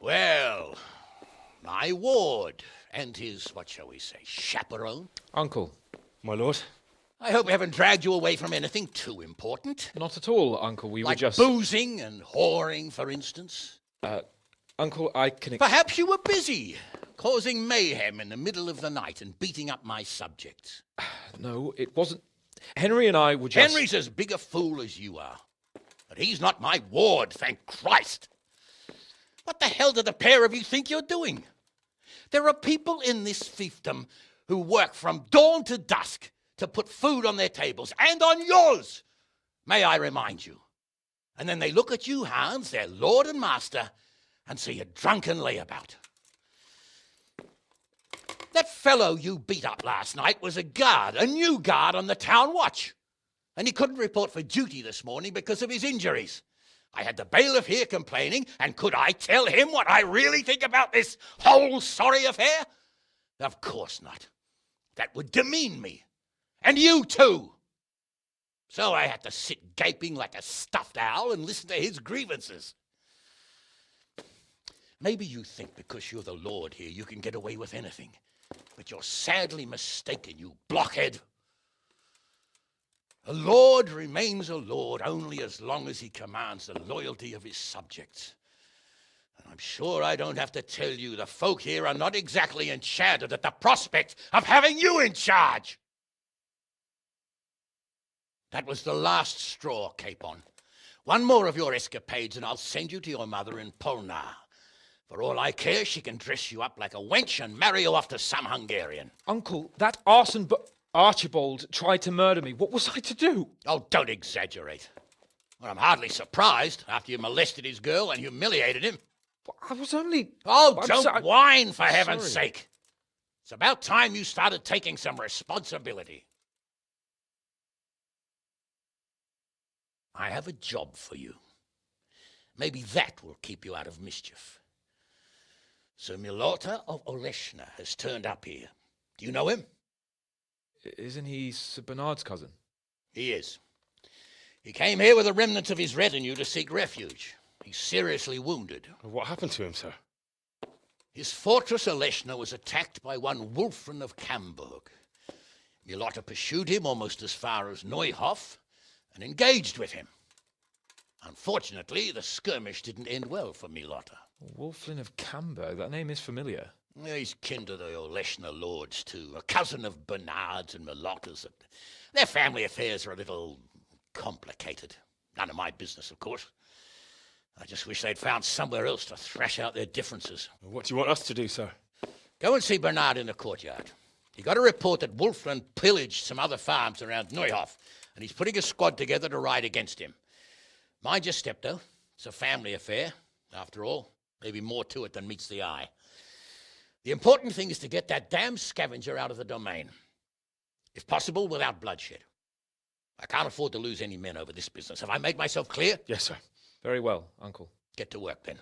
Well, my ward and his, what shall we say, chaperone. Uncle. My lord? I hope we haven't dragged you away from anything too important. Not at all, Uncle. We like were just... boozing and whoring, for instance. Uncle, I can... Perhaps you were busy, causing mayhem in the middle of the night and beating up my subjects. No, it wasn't... Henry and I were just... Henry's as big a fool as you are. But he's not my ward, thank Christ. What the hell do the pair of you think you're doing? There are people in this fiefdom who work from dawn to dusk to put food on their tables and on yours, may I remind you. And then they look at you, Hans, their lord and master, and see a drunken layabout. That fellow you beat up last night was a guard, a new guard on the town watch. And he couldn't report for duty this morning because of his injuries. I had the bailiff here complaining, and could I tell him what I really think about this whole sorry affair? Of course not. That would demean me. And you too. So I had to sit gaping like a stuffed owl and listen to his grievances. Maybe you think because you're the lord here you can get away with anything. But you're sadly mistaken, you blockhead. A lord remains a lord only as long as he commands the loyalty of his subjects. And I'm sure I don't have to tell you the folk here are not exactly enchanted at the prospect of having you in charge. That was the last straw, Capon. One more of your escapades and I'll send you to your mother in Polnar. For all I care, she can dress you up like a wench and marry you off to some Hungarian. Uncle, that arson... Archibald tried to murder me. What was I to do? Oh, don't exaggerate. Well, I'm hardly surprised after you molested his girl and humiliated him. I was only... Oh, don't whine, for heaven's sorry. sake. It's about time you started taking some responsibility. I have a job for you. Maybe that will keep you out of mischief. Sir Milota of Oleshna has turned up here. Do you know him? Isn't he Sir Bernard's cousin? He is. He came here with the remnants of his retinue to seek refuge. He's seriously wounded. What happened to him, sir? His fortress Oleshna was attacked by one Wulfrin of Camburg. Milota pursued him almost as far as Neuhof and engaged with him. Unfortunately, the skirmish didn't end well for Milota. Wulflin of Camburg? That name is familiar. He's kin to the Oleshna lords, too, a cousin of Bernard's and Milota's. Their family affairs are a little complicated. None of my business, of course. I just wish they'd found somewhere else to thrash out their differences. What do you want us to do, sir? Go and see Bernard in the courtyard. He got a report that Wulflin pillaged some other farms around Neuhof, and he's putting a squad together to ride against him. Mind your step, though. It's a family affair. After all, maybe more to it than meets the eye. The important thing is to get that damn scavenger out of the domain. If possible, without bloodshed. I can't afford to lose any men over this business. Have I made myself clear? Yes, sir. Very well, Uncle. Get to work, then.